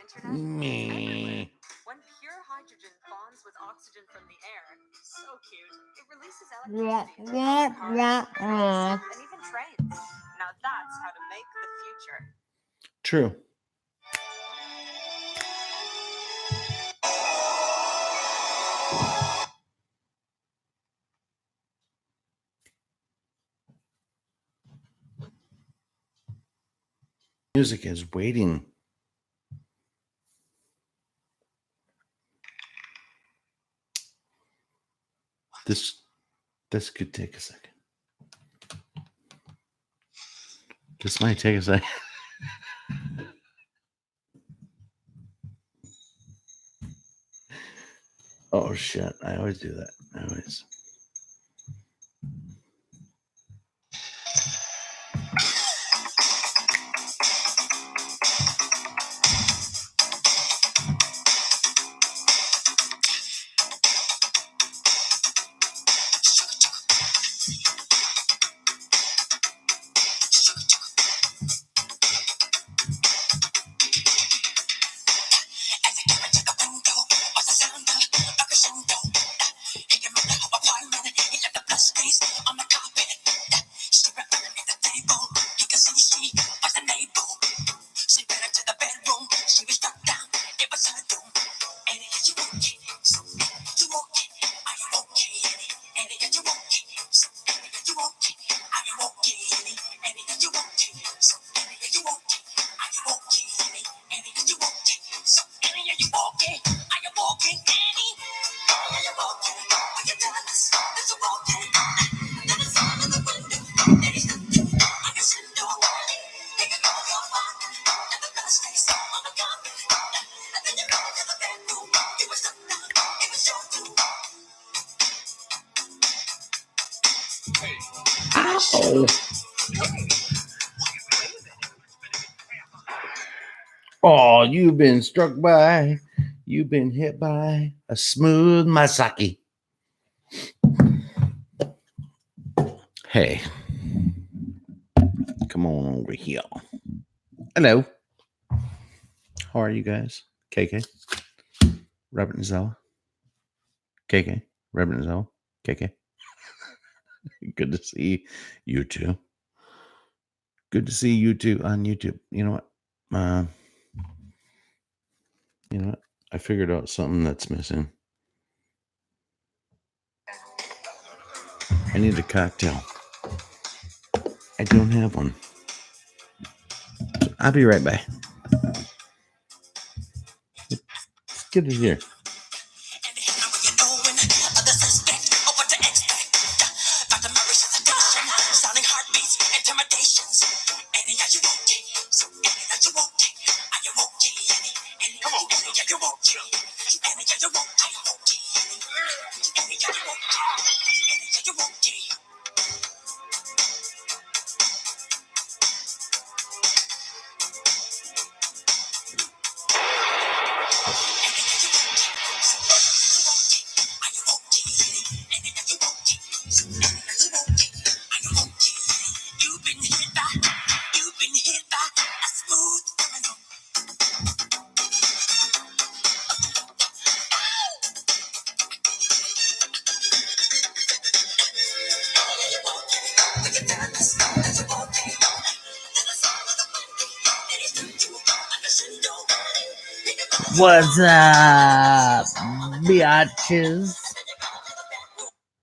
internet. Me. When pure hydrogen bonds with oxygen from the air, so cute, it releases electricity to power cars, trains, and even trains. Now that's how to make the future. True. Music is waiting. This could take a second. This might take a second. Oh shit! I always do that. I always. Ow. Oh, you've been struck by, you've been hit by a smooth Masaki. Hey, come on over here. Hello. How are you guys? KK, Robert Nizella, KK, Robert Nizella, KK. Good to see you two. Good to see you two on YouTube. You know what? I figured out something that's missing. I need a cocktail. I don't have one. I'll be right back. Let's get it here. What's up, biatches?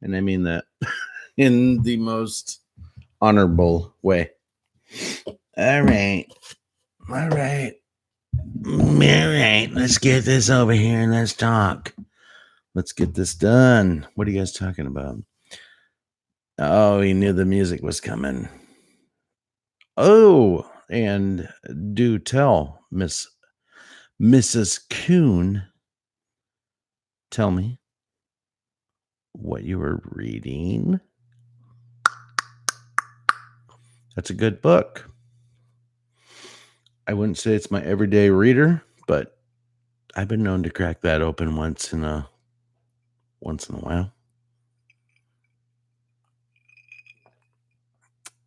And I mean that in the most honorable way. All right. Let's get this over here and let's talk. Let's get this done. What are you guys talking about? Oh, he knew the music was coming. Oh, and do tell, Mrs. Kuhn, tell me what you were reading. That's a good book. I wouldn't say it's my everyday reader, but I've been known to crack that open once in a while.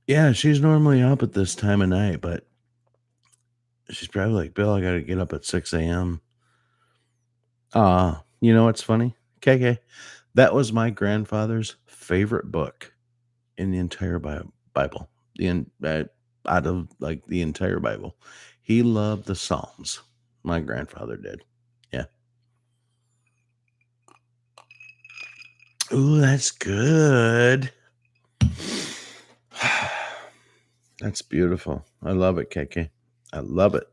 Yeah, she's normally up at this time of night, but She's probably like, Bill, I got to get up at 6 a.m. You know what's funny? KK, that was my grandfather's favorite book in the entire Bible. Out of like the entire Bible. He loved the Psalms. My grandfather did. Yeah. Ooh, that's good. That's beautiful. I love it, KK. I love it.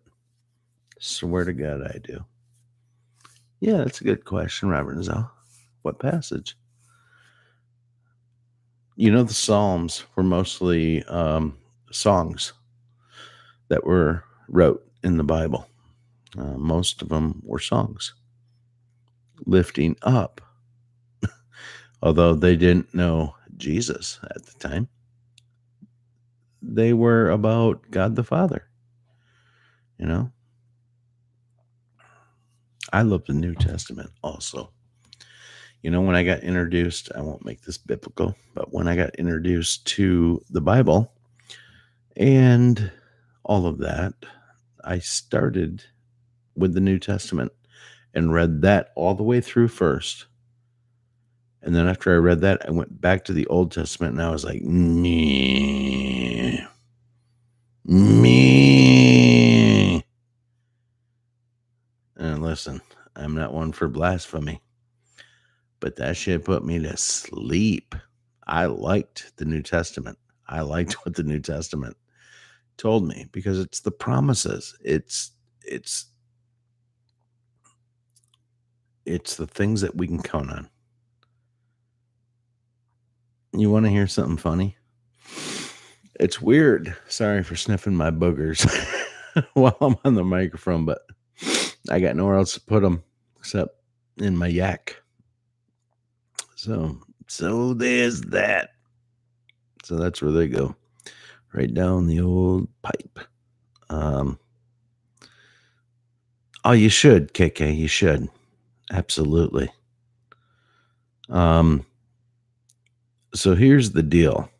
Swear to God, I do. Yeah, that's a good question, Robert Nizal. What passage? You know, the Psalms were mostly songs that were wrote in the Bible. Most of them were songs lifting up, although they didn't know Jesus at the time. They were about God the Father. You know, I love the New Testament also. You know, when I got introduced, I won't make this biblical, but when I got introduced to the Bible and all of that, I started with the New Testament and read that all the way through first. And then after I read that, I went back to the Old Testament and I was like, me. And listen, I'm not one for blasphemy, but that shit put me to sleep. I liked the New Testament. I liked what the New Testament told me because it's the promises. It's the things that we can count on. You want to hear something funny? It's weird. Sorry for sniffing my boogers while I'm on the microphone, but I got nowhere else to put them except in my yak. So there's that. So that's where they go, right down the old pipe. Oh, you should, KK. You should. Absolutely. So here's the deal.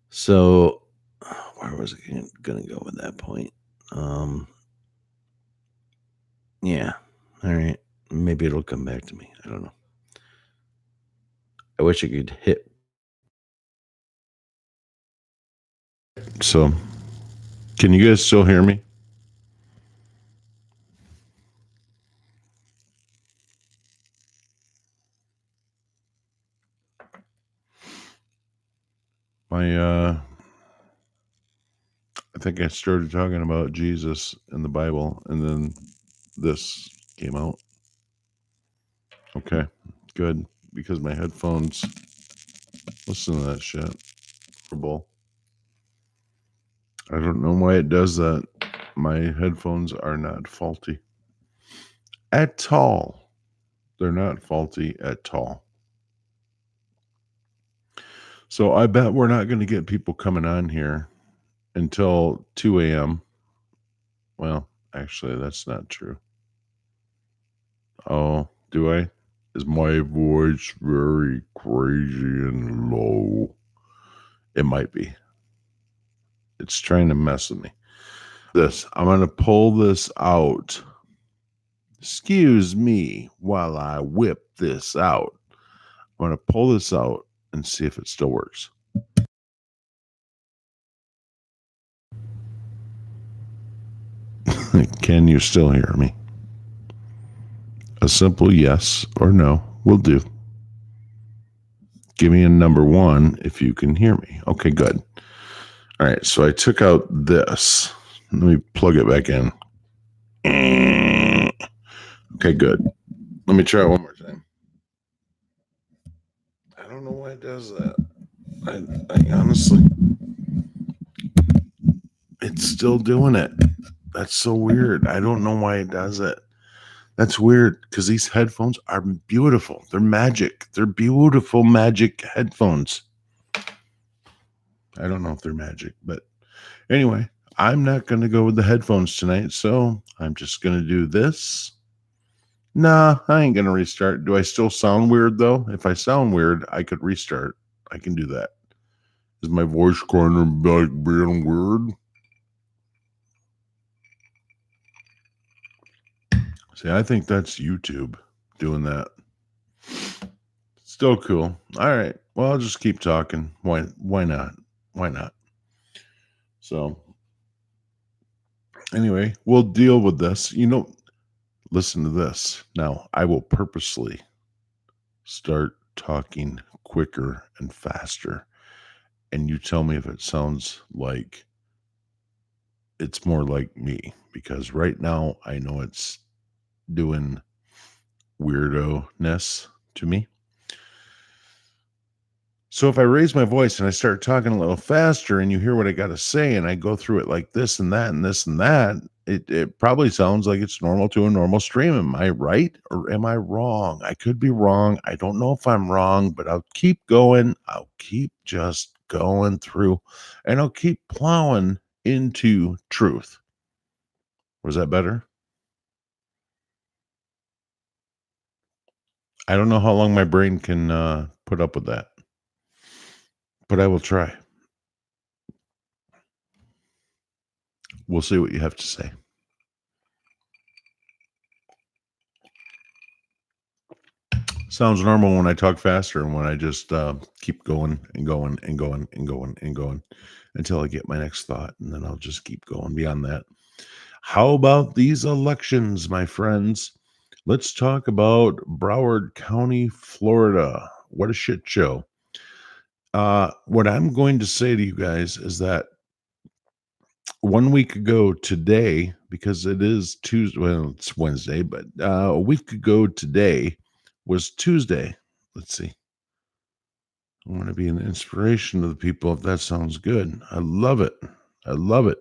So where was I going to go with that point? Yeah. All right. Maybe it'll come back to me. I don't know. I wish I could hit. So, can you guys still hear me? I think I started talking about Jesus in the Bible, and then this came out. Okay, good, because my headphones listen to that shit. Horrible. I don't know why it does that. My headphones are not faulty at all. They're not faulty at all. So I bet we're not going to get people coming on here until 2 a.m. Well, actually, that's not true. Oh, do I? Is my voice very crazy and low? It might be. It's trying to mess with me. I'm going to pull this out. Excuse me while I whip this out. I'm going to pull this out and see if it still works. Can you still hear me? A simple yes or no will do. Give me a number 1 if you can hear me. Okay, good. All right, so I took out this. Let me plug it back in. Okay, good. Let me try it one more time. I don't know why it does that. I honestly, it's still doing it. That's so weird. I don't know why it does it. That's weird because these headphones are beautiful. They're magic. They're beautiful magic headphones. I don't know if they're magic, but anyway, I'm not going to go with the headphones tonight, so I'm just going to do this. Nah, I ain't going to restart. Do I still sound weird, though? If I sound weird, I could restart. I can do that. Is my voice kind of like being weird? See, I think that's YouTube doing that. Still cool. All right. Well, I'll just keep talking. Why not? Why not? So, anyway, we'll deal with this. Listen to this. Now, I will purposely start talking quicker and faster. And you tell me if it sounds like it's more like me. Because right now, I know it's doing weirdo-ness to me. So if I raise my voice and I start talking a little faster and you hear what I got to say and I go through it like this and that and this and that, it probably sounds like it's normal to a normal stream. Am I right or am I wrong? I could be wrong. I don't know if I'm wrong, but I'll keep going. I'll keep just going through and I'll keep plowing into truth. Was that better? I don't know how long my brain can put up with that, but I will try. We'll see what you have to say. Sounds normal when I talk faster and when I just keep going and going and going and going and going until I get my next thought. And then I'll just keep going beyond that. How about these elections, my friends? Let's talk about Broward County, Florida. What a shit show. What I'm going to say to you guys is that 1 week ago today, because it is Tuesday, well, it's Wednesday, but a week ago today was Tuesday. Let's see. I want to be an inspiration to the people if that sounds good. I love it. I love it.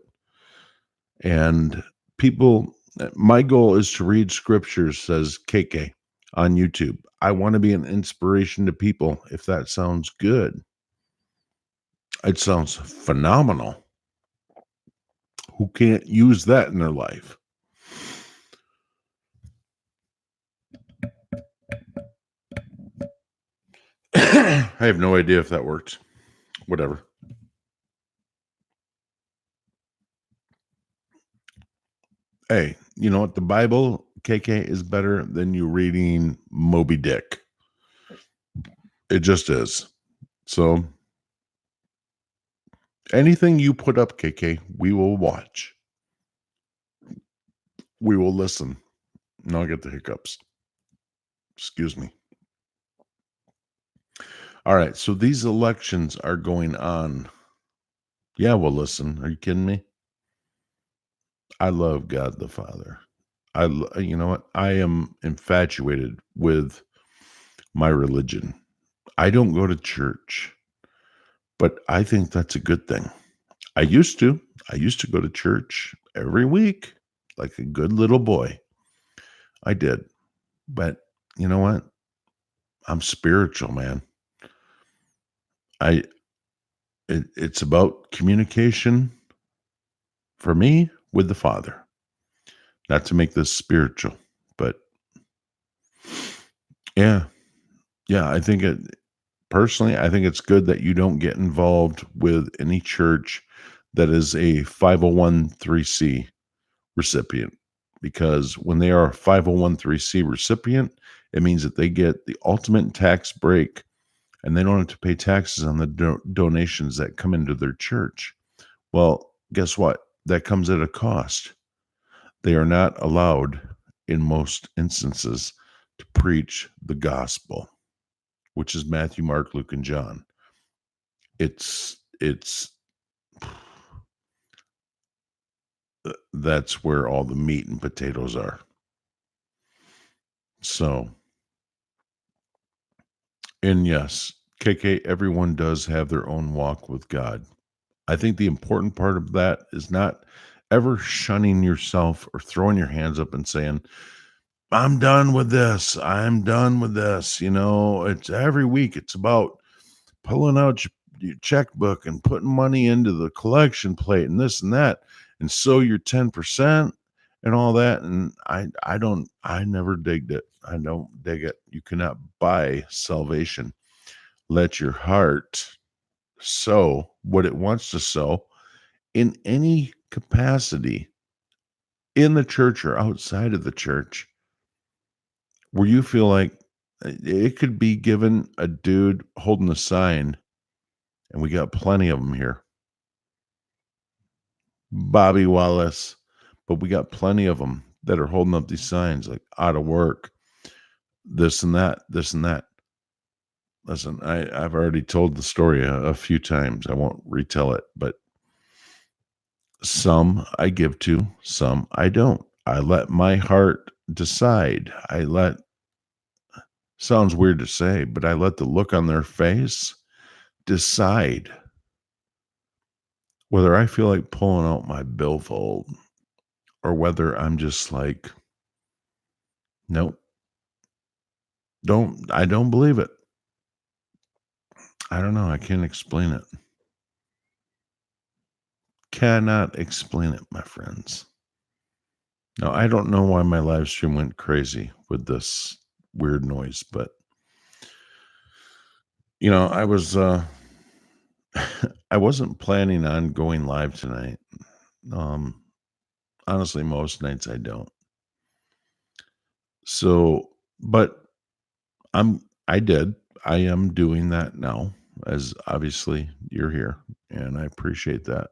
And people, my goal is to read scriptures, says KK on YouTube. I want to be an inspiration to people if that sounds good. It sounds phenomenal. Who can't use that in their life? I have no idea if that worked. Whatever. Hey, you know what? The Bible, KK, is better than you reading Moby Dick. It just is. So anything you put up, KK, we will watch. We will listen. Now I get the hiccups. Excuse me. All right. So these elections are going on. Yeah, we'll listen. Are you kidding me? I love God the Father. You know what? I am infatuated with my religion. I don't go to church, but I think that's a good thing. I used to go to church every week like a good little boy. I did. But you know what? I'm spiritual, man. It's about communication for me with the Father. Not to make this spiritual, but yeah. I think personally, I think it's good that you don't get involved with any church that is a 501(c) recipient, because when they are a 501(c) recipient, it means that they get the ultimate tax break and they don't have to pay taxes on the donations that come into their church. Well, guess what? That comes at a cost. They are not allowed, in most instances, to preach the gospel, which is Matthew, Mark, Luke, and John. That's where all the meat and potatoes are. So, and yes, KK, everyone does have their own walk with God. I think the important part of that is not ever shunning yourself or throwing your hands up and saying, I'm done with this. I'm done with this. It's every week. It's about pulling out your checkbook and putting money into the collection plate and this and that. And so you're 10% and all that. And I never digged it. I don't dig it. You cannot buy salvation. Let your heart sow what it wants to sow in any capacity, in the church or outside of the church. where you feel like it could be given a dude holding a sign, and we got plenty of them here. Bobby Wallace, but we got plenty of them that are holding up these signs like out of work, this and that, this and that. Listen, I've already told the story a few times. I won't retell it, but some I give to, some I don't. I let my heart decide. Sounds weird to say, but I let the look on their face decide whether I feel like pulling out my billfold or whether I'm just like, nope, I don't believe it. I don't know. I can't explain it. Cannot explain it, my friends. Now, I don't know why my live stream went crazy with this weird noise, but I was I wasn't planning on going live tonight. Honestly, most nights I don't. So, but I did. I am doing that now, as obviously you're here, and I appreciate that.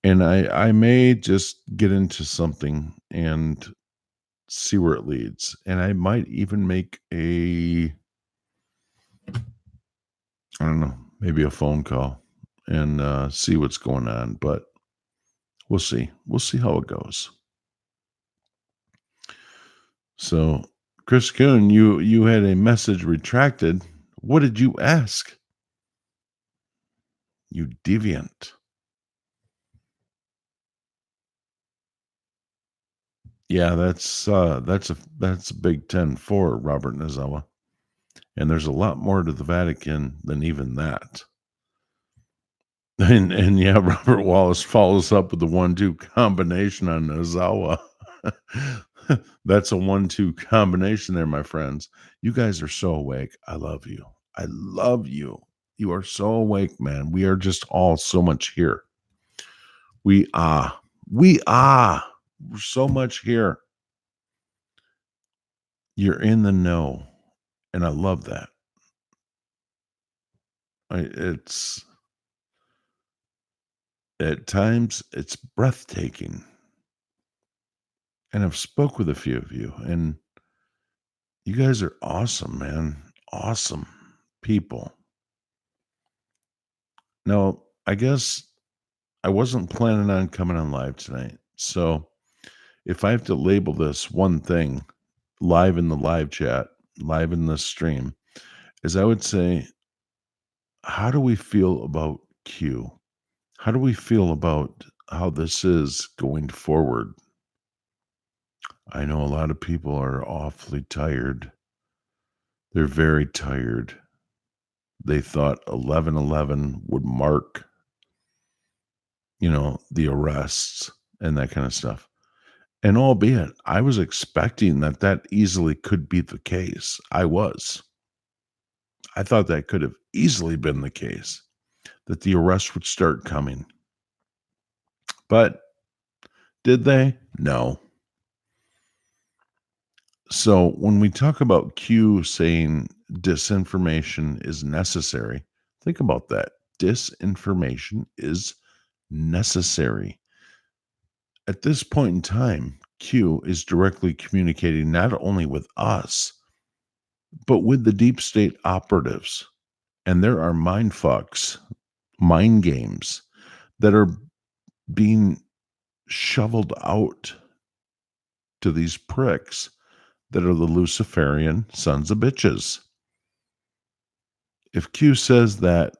And I may just get into something and see where it leads. And I might even make I don't know, maybe a phone call and see what's going on. But we'll see. We'll see how it goes. So, Chris Kuhn, you had a message retracted. What did you ask? You deviant. Yeah, that's a Big 10 for Robert Nazawa. And there's a lot more to the Vatican than even that. And yeah, Robert Wallace follows up with the 1-2 combination on Nazawa. That's a 1-2 combination there, my friends. You guys are so awake. I love you. I love you. You are so awake, man. We are just all so much here. We are. We're so much here. You're in the know. And I love that. It's at times it's breathtaking. And I've spoke with a few of you, and you guys are awesome, man. Awesome people. Now, I guess I wasn't planning on coming on live tonight. So if I have to label this one thing live in the live chat, live in the stream, is I would say, how do we feel about Q? How do we feel about how this is going forward? I know a lot of people are awfully tired. They're very tired. They thought 11/11 would mark, the arrests and that kind of stuff. And albeit I was expecting that easily could be the case. I thought that could have easily been the case, that the arrests would start coming. But did they? No. So when we talk about Q saying disinformation is necessary, think about that. Disinformation is necessary. At this point in time, Q is directly communicating not only with us, but with the deep state operatives. And there are mind fucks, mind games that are being shoveled out to these pricks that are the Luciferian sons of bitches. If Q says that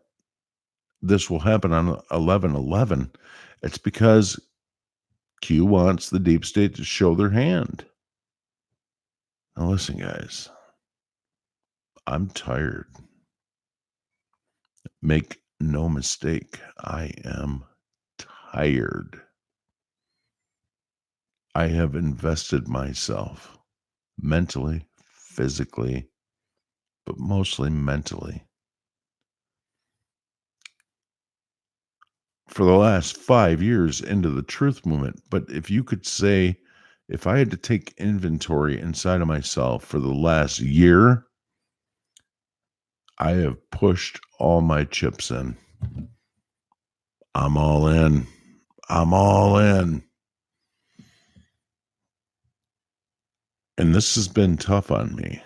this will happen on 11/11, it's because Q wants the deep state to show their hand. Now listen, guys, I'm tired. Make no mistake, I am tired. I have invested myself mentally, physically, but mostly mentally for the last 5 years into the truth movement. But if you could say if I had to take inventory inside of myself for the last year, I have pushed all my chips in. I'm all in. I'm all in. And this has been tough on me.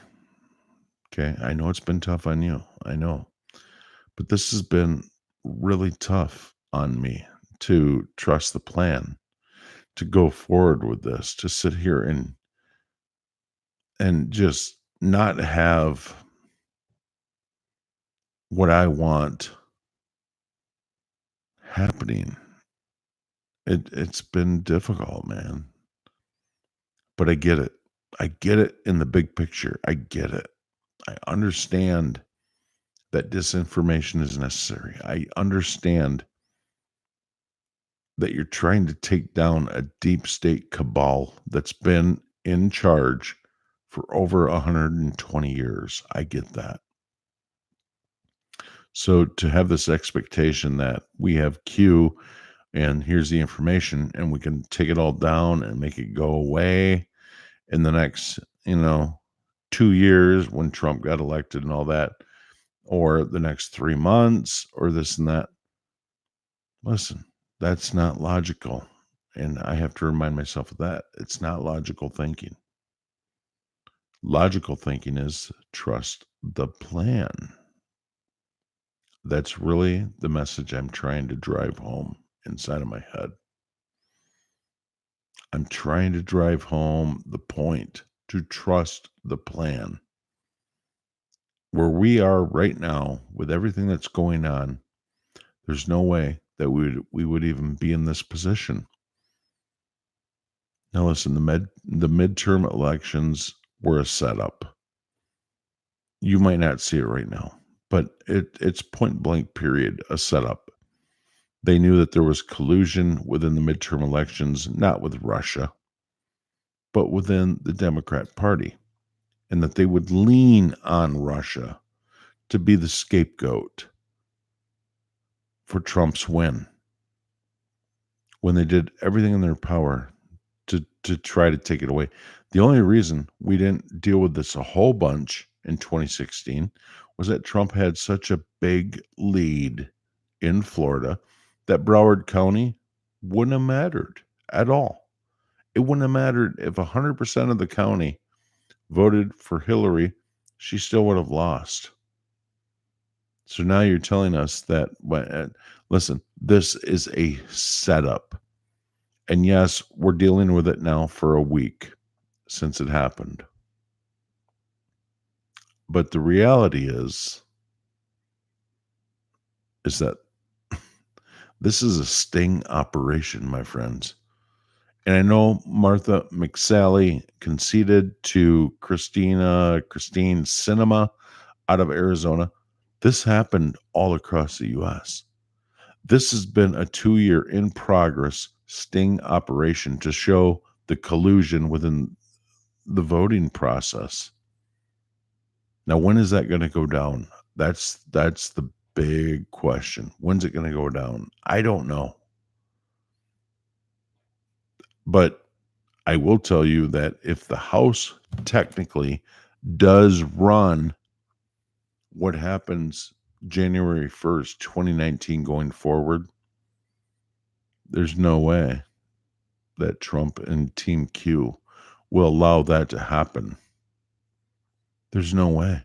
Okay. I know it's been tough on you. I know. But this has been really tough on me to trust the plan, to go forward with this, to sit here and just not have what I want happening. It's been difficult, man. But I get it. I get it in the big picture. I get it. I understand that disinformation is necessary. I understand that you're trying to take down a deep state cabal that's been in charge for over 120 years. I get that. So to have this expectation that we have Q and here's the information and we can take it all down and make it go away in the next, 2 years when Trump got elected and all that, or the next 3 months or this and that. Listen, that's not logical. And I have to remind myself of that. It's not logical thinking. Logical thinking is trust the plan. That's really the message I'm trying to drive home inside of my head. I'm trying to drive home the point to trust the plan. Where we are right now with everything that's going on, there's no way that we would even be in this position. Now listen, the midterm elections were a setup. You might not see it right now, but it's point blank period, a setup. They knew that there was collusion within the midterm elections, not with Russia, but within the Democrat Party, and that they would lean on Russia to be the scapegoat for Trump's win when they did everything in their power to try to take it away. The only reason we didn't deal with this a whole bunch in 2016 was that Trump had such a big lead in Florida that Broward County wouldn't have mattered at all. It wouldn't have mattered if 100% of the county voted for Hillary, she still would have lost. So now you're telling us that, listen, this is a setup. And yes, we're dealing with it now for a week since it happened. But the reality is that this is a sting operation, my friends. And I know Martha McSally conceded to Christine Sinema out of Arizona. This happened all across the U.S. This has been a 2-year in progress sting operation to show the collusion within the voting process. Now, when is that going to go down? That's the big question. When's it going to go down? I don't know. But I will tell you that if the House technically does run what happens January 1st, 2019 going forward, there's no way that Trump and Team Q will allow that to happen. There's no way.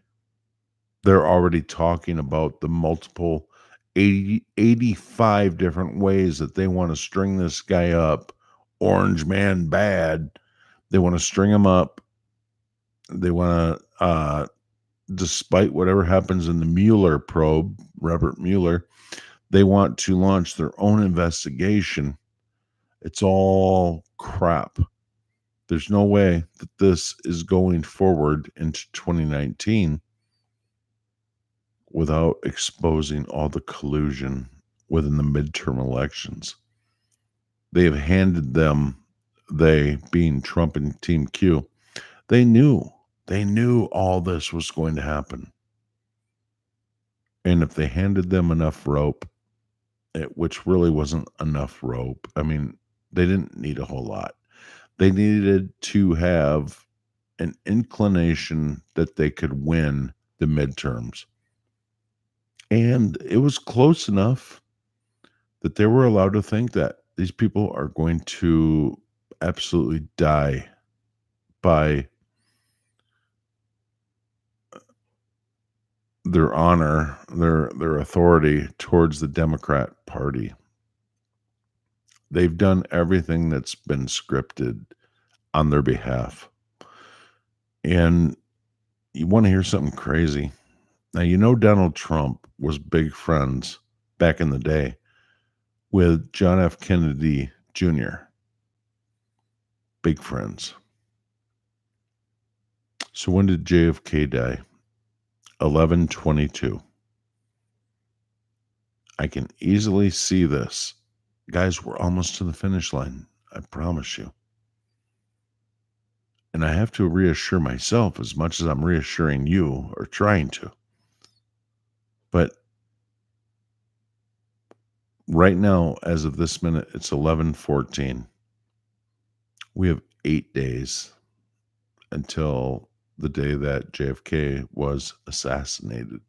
They're already talking about the multiple 85 different ways that they want to string this guy up. Orange man bad. They want to string him up. They want to, despite whatever happens in the Mueller probe, Robert Mueller, they want to launch their own investigation. It's all crap. There's no way that this is going forward into 2019 without exposing all the collusion within the midterm elections. They have handed them, they being Trump and Team Q, they knew all this was going to happen. And if they handed them enough rope, which really wasn't enough rope, I mean, they didn't need a whole lot. They needed to have an inclination that they could win the midterms. And it was close enough that they were allowed to think that these people are going to absolutely die by their honor, their authority towards the Democrat Party. They've done everything that's been scripted on their behalf. And you want to hear something crazy? Now, you know, Donald Trump was big friends back in the day with John F. Kennedy Jr. Big friends. So when did JFK die? 11/22. I can easily see this. Guys, we're almost to the finish line. I promise you. And I have to reassure myself as much as I'm reassuring you or trying to. But right now, as of this minute, it's 11:14. We have 8 days until the day that JFK was assassinated.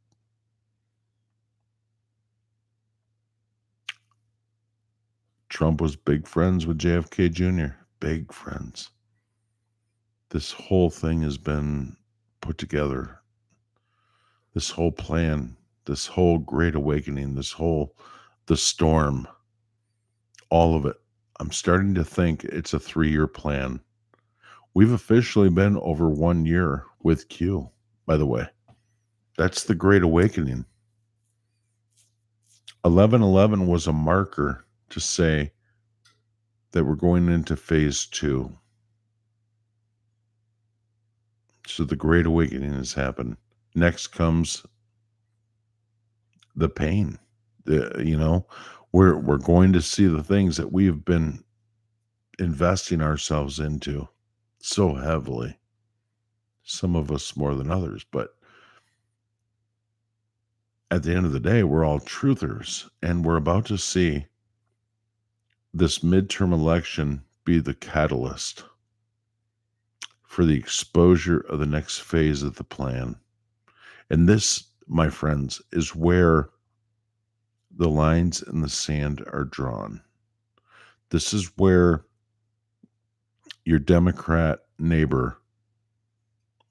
Trump was big friends with JFK Jr. Big friends. This whole thing has been put together. This whole plan, this whole great awakening, the storm, all of it. I'm starting to think it's a 3-year plan. We've officially been over 1 year with Q, by the way. That's the great awakening. 11/11 was a marker to say that we're going into phase 2. So the great awakening has happened. Next comes the pain. We're going to see the things that we have been investing ourselves into so heavily. Some of us more than others, but at the end of the day, we're all truthers, and we're about to see this midterm election be the catalyst for the exposure of the next phase of the plan. And this, my friends, is where the lines in the sand are drawn. This is where your Democrat neighbor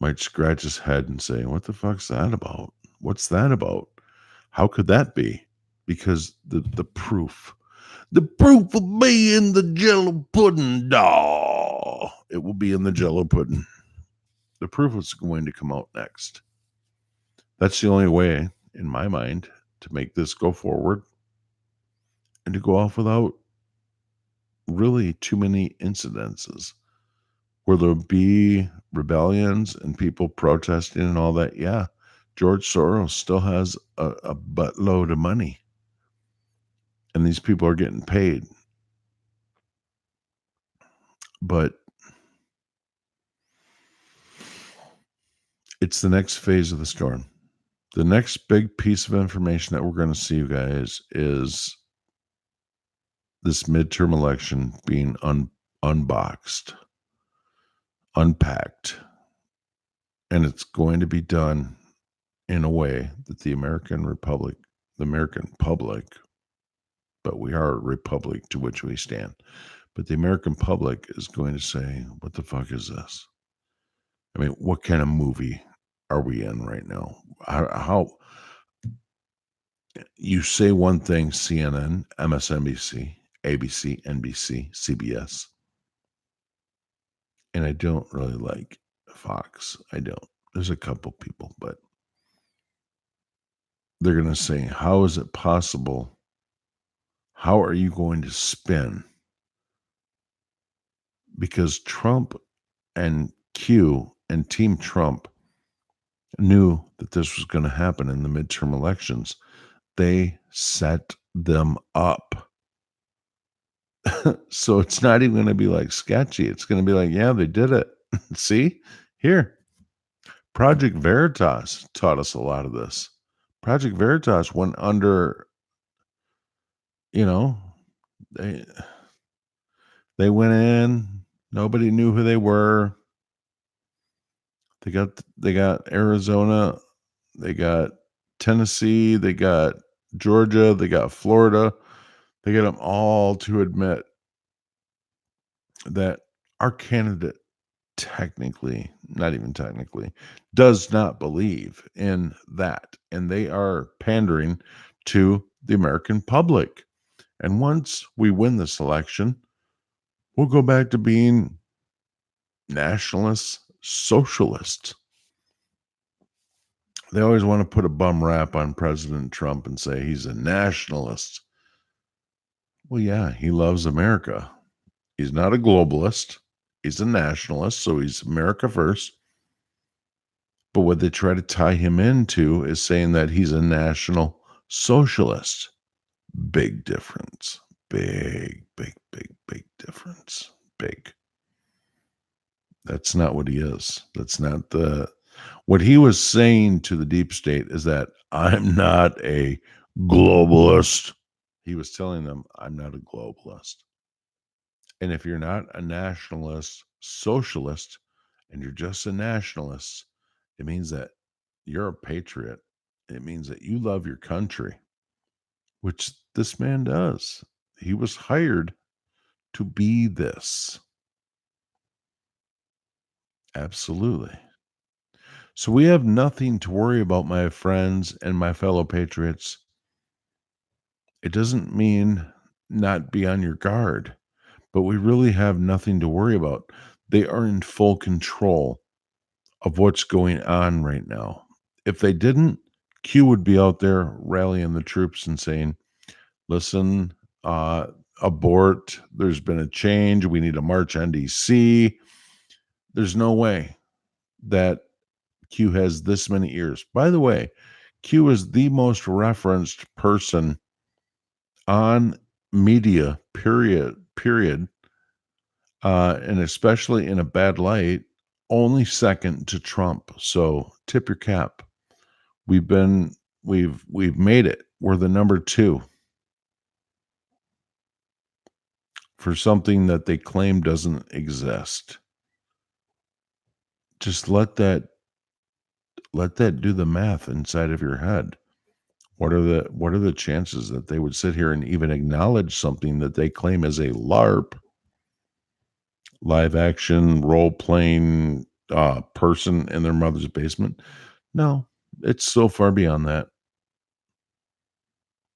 might scratch his head and say, what the fuck's that about? What's that about? How could that be? Because the proof will be in the Jello pudding, dawg. It will be in the Jello pudding. The proof is going to come out next. That's the only way, in my mind, to make this go forward and to go off without really too many incidences. Where there'll be rebellions and people protesting and all that, yeah, George Soros still has a buttload of money. And these people are getting paid. But it's the next phase of the storm. The next big piece of information that we're going to see, you guys, is this midterm election being unboxed, unpacked. And it's going to be done in a way that the American public, but we are a republic to which we stand. But the American public is going to say, what the fuck is this? I mean, what kind of movie are we in right now? How you say one thing, CNN, MSNBC, ABC, NBC, CBS, and I don't really like Fox. I don't. There's a couple people, but they're going to say, how is it possible? How are you going to spin? Because Trump and Q and Team Trump knew that this was going to happen in the midterm elections. They set them up. So it's not even going to be like sketchy. It's going to be like, yeah, they did it. See? Here. Project Veritas taught us a lot of this. Project Veritas went under, they went in, Nobody knew who they were. They got Arizona, they got Tennessee, they got Georgia, they got Florida. They get them all to admit that our candidate technically, not even technically, does not believe in that. And they are pandering to the American public. And once we win this election, we'll go back to being nationalists, socialists. They always want to put a bum rap on President Trump and say he's a nationalist. Well, yeah, he loves America. He's not a globalist. He's a nationalist, so he's America first. But what they try to tie him into is saying that he's a national socialist. Big difference. Big difference. Big. That's not what he is. That's not what he was saying to the deep state is that I'm not a globalist. He was telling them, I'm not a globalist. And if you're not a nationalist socialist and you're just a nationalist, it means that you're a patriot. It means that you love your country, which this man does. He was hired to be this. Absolutely. So we have nothing to worry about, my friends and my fellow patriots. It doesn't mean not be on your guard, but we really have nothing to worry about. They are in full control of what's going on right now. If they didn't, Q would be out there rallying the troops and saying, listen, abort, there's been a change, we need to march on DC. There's no way that Q has this many ears. By the way, Q is the most referenced person on media, period, and especially in a bad light, only second to Trump. So tip your cap. We've made it. We're the number 2 for something that they claim doesn't exist. Just let that do the math inside of your head. What are the chances that they would sit here and even acknowledge something that they claim as a LARP, live action role playing person in their mother's basement? No, it's so far beyond that.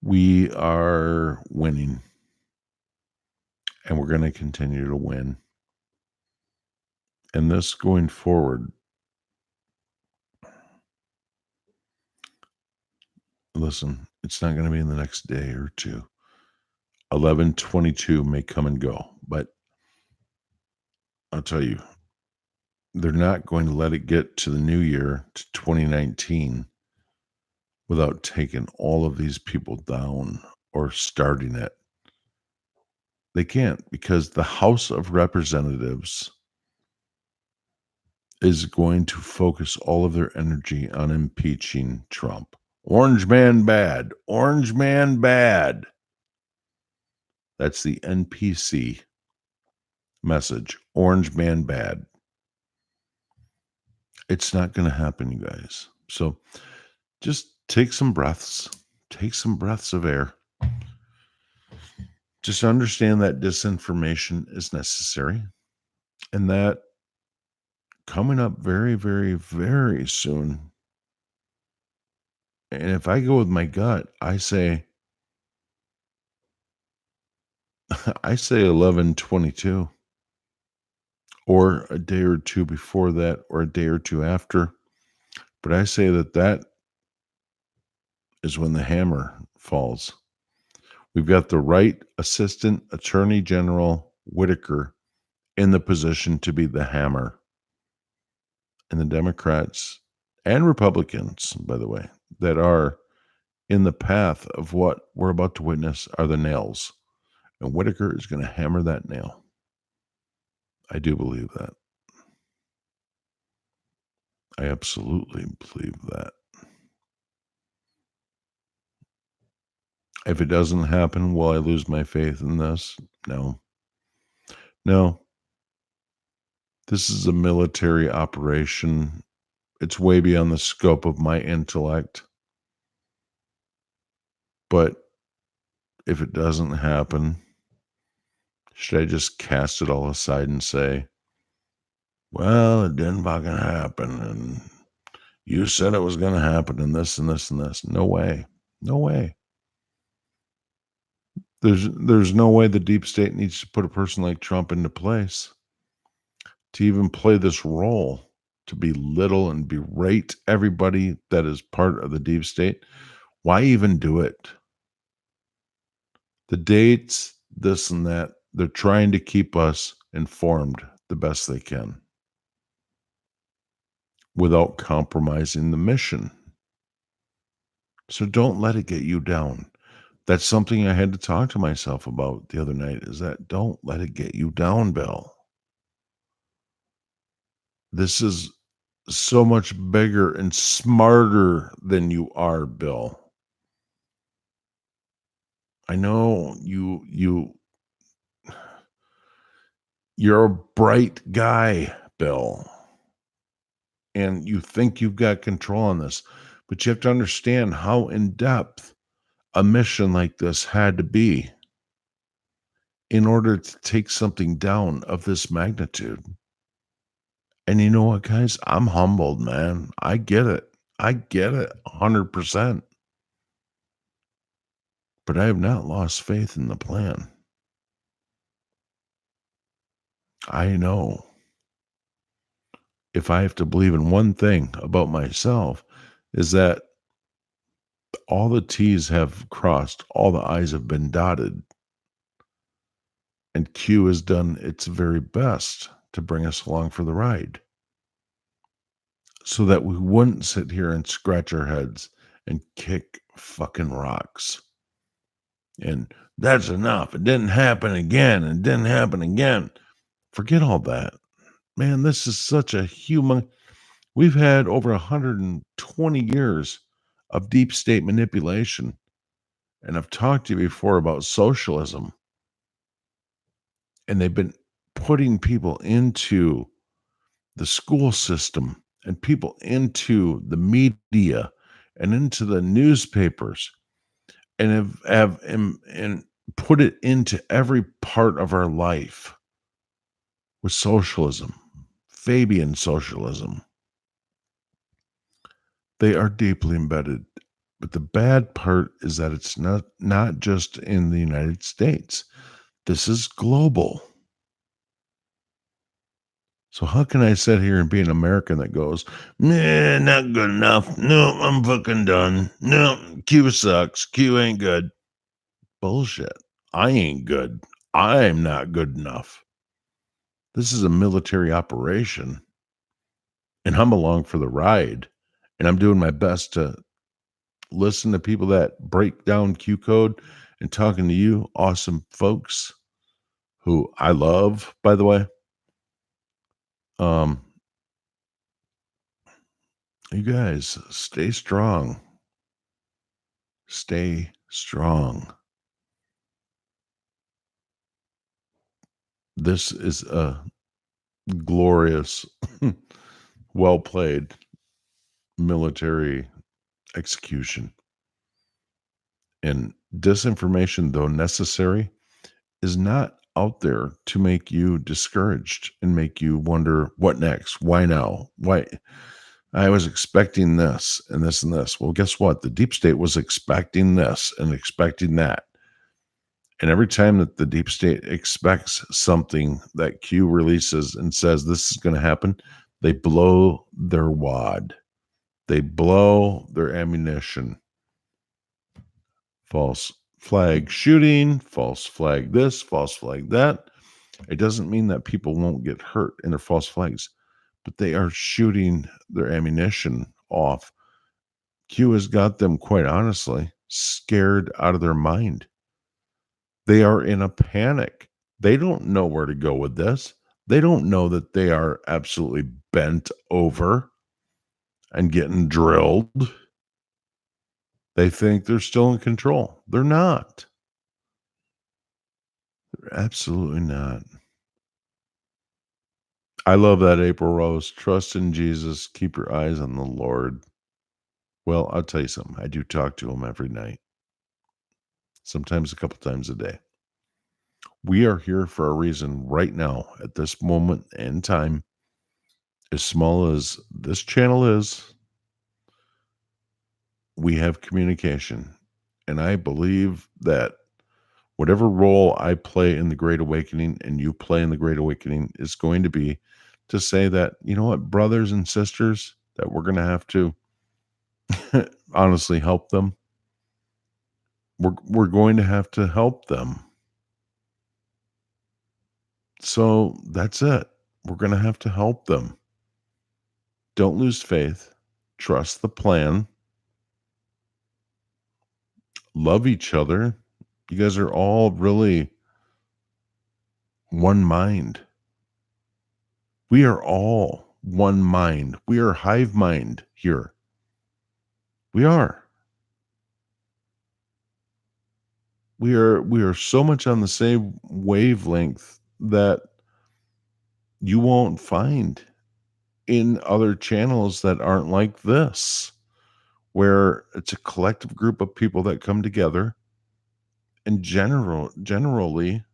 We are winning, and we're going to continue to win. And this going forward, listen, it's not going to be in the next day or two. 11/22 may come and go, but I'll tell you, they're not going to let it get to the new year, to 2019, without taking all of these people down or starting it. They can't, because the House of Representatives is going to focus all of their energy on impeaching Trump. Orange man bad. Orange man bad. That's the NPC message. Orange man bad. It's not going to happen, you guys. So just take some breaths. Take some breaths of air. Just understand that disinformation is necessary, and that coming up very, very, very soon. And if I go with my gut, I say 11/22, or a day or two before that, or a day or two after. But I say that is when the hammer falls. We've got the right Assistant Attorney General Whitaker in the position to be the hammer. And the Democrats and Republicans, by the way, that are in the path of what we're about to witness are the nails. And Whitaker is going to hammer that nail. I do believe that. I absolutely believe that. If it doesn't happen, will I lose my faith in this? No. This is a military operation. It's way beyond the scope of my intellect. But if it doesn't happen, should I just cast it all aside and say, well, it didn't fucking happen, and you said it was going to happen, and this and this and this? No way. No way. There's no way the deep state needs to put a person like Trump into place to even play this role, to belittle and berate everybody that is part of the deep state. Why even do it? The dates, this and that, they're trying to keep us informed the best they can without compromising the mission. So don't let it get you down. That's something I had to talk to myself about the other night, is that don't let it get you down, Bill. This is so much bigger and smarter than you are, Bill. I know you're a bright guy, Bill, and you think you've got control on this, but you have to understand how in depth a mission like this had to be in order to take something down of this magnitude. And you know what, guys? I'm humbled, man. I get it. I get it 100%. But I have not lost faith in the plan. I know if I have to believe in one thing about myself, is that all the T's have crossed, all the I's have been dotted, and Q has done its very best to bring us along for the ride so that we wouldn't sit here and scratch our heads and kick fucking rocks. And that's enough. It didn't happen again. It didn't happen again. Forget all that. Man, this is such a human. We've had over 120 years of deep state manipulation. And I've talked to you before about socialism. And they've been putting people into the school system and people into the media and into the newspapers and have put it into every part of our life with socialism, Fabian socialism. They are deeply embedded. But the bad part is that it's not just in the United States. This is global. So how can I sit here and be an American that goes, nah, not good enough. No, I'm fucking done. No, Q sucks. Q ain't good. Bullshit. I ain't good. I'm not good enough. This is a military operation. And I'm along for the ride. And I'm doing my best to listen to people that break down Q code and talking to you awesome folks who I love, by the way. You guys stay strong. Stay strong. This is a glorious, well played military execution. And disinformation, though necessary, is not out there to make you discouraged and make you wonder what next? Why now? Why? I was expecting this and this and this. Well, guess what? The deep state was expecting this and expecting that. And every time that the deep state expects something that Q releases and says this is going to happen, they blow their wad. They blow their ammunition. False flag shooting, false flag this, false flag that. It doesn't mean that people won't get hurt in their false flags, but they are shooting their ammunition off. Q has got them, quite honestly, scared out of their mind. They are in a panic. They don't know where to go with this. They don't know that they are absolutely bent over and getting drilled. They think they're still in control. They're not. They're absolutely not. I love that, April Rose. Trust in Jesus. Keep your eyes on the Lord. Well, I'll tell you something. I do talk to him every night, sometimes a couple times a day. We are here for a reason right now at this moment in time. As small as this channel is, we have communication. And I believe that whatever role I play in the Great Awakening and you play in the Great Awakening is going to be to say that, you know what, brothers and sisters, that we're going to have to honestly help them. We're going to have to help them. So that's it. We're going to have to help them. Don't lose faith. Trust the plan. Love each other. You guys are all really one mind. We are all one mind. We are hive mind here. We are. We are so much on the same wavelength that you won't find in other channels that aren't like this, where it's a collective group of people that come together and generally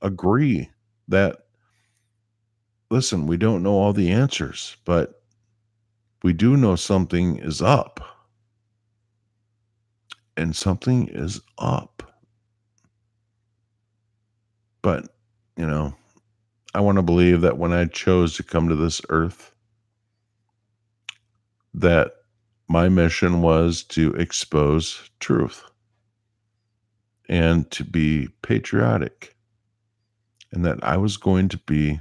agree that, listen, we don't know all the answers, but we do know something is up. And something is up. But, you know, I want to believe that when I chose to come to this earth, that my mission was to expose truth and to be patriotic, and that I was going to be,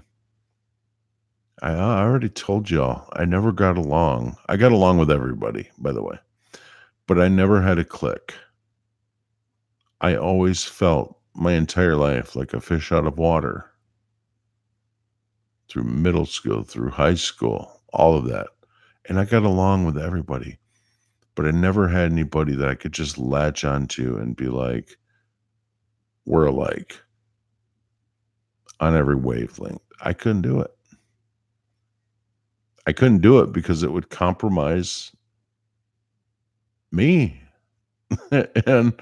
I already told y'all, I never got along. I got along with everybody, by the way, but I never had a clique. I always felt my entire life like a fish out of water. Through middle school, through high school, all of that. And I got along with everybody, but I never had anybody that I could just latch onto and be like, we're alike on every wavelength. I couldn't do it. I couldn't do it because it would compromise me. And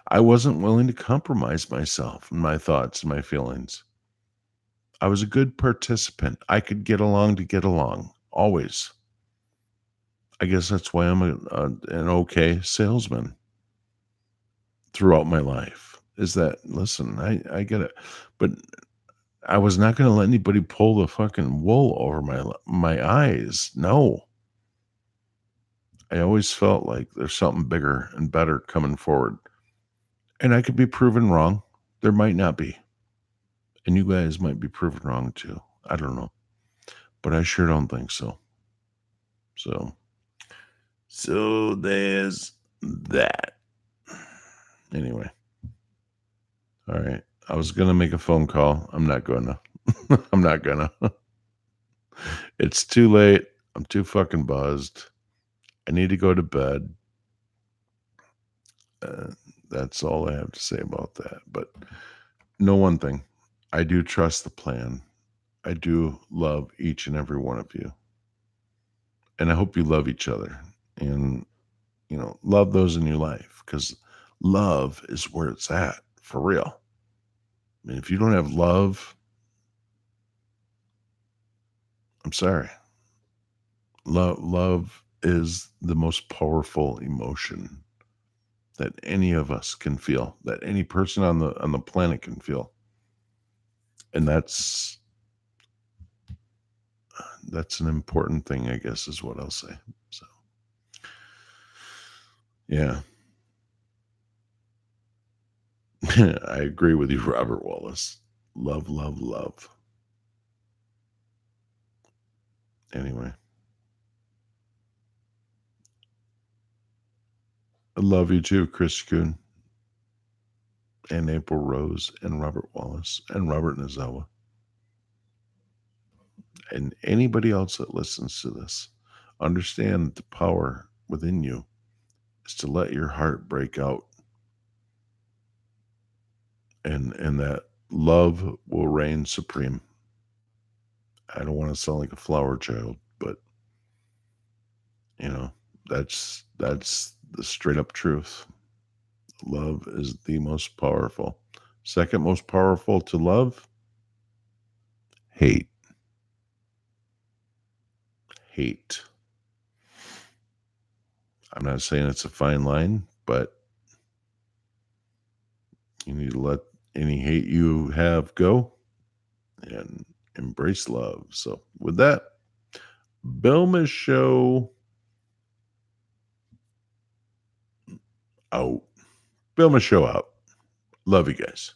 I wasn't willing to compromise myself and my thoughts and my feelings. I was a good participant. I could get along to get along, always. I guess that's why I'm an okay salesman throughout my life, is that, listen, I get it, but I was not going to let anybody pull the fucking wool over my eyes. No. I always felt like there's something bigger and better coming forward. And I could be proven wrong. There might not be. And you guys might be proven wrong too. I don't know. But I sure don't think so. So there's that. Anyway. All right. I was going to make a phone call. I'm not going to. I'm not going to. It's too late. I'm too fucking buzzed. I need to go to bed. That's all I have to say about that. But know one thing. I do trust the plan. I do love each and every one of you. And I hope you love each other. And, you know, love those in your life. Because love is where it's at. For real. I mean, if you don't have love, I'm sorry. Love is the most powerful emotion that any of us can feel, that any person on the planet can feel. And that's an important thing, I guess, is what I'll say. So, yeah. I agree with you, Robert Wallace. Love, love, love. Anyway. I love you too, Chris Kuhn, and April Rose, and Robert Wallace, and Robert Nazawa, and anybody else that listens to this. Understand that the power within you is to let your heart break out, and that love will reign supreme. I don't want to sound like a flower child, but you know, that's the straight up truth. Love is the most powerful. Second most powerful to love, hate. Hate. I'm not saying it's a fine line, but you need to let any hate you have go and embrace love. So with that, Belma Show out. Belma Show out. Love you guys.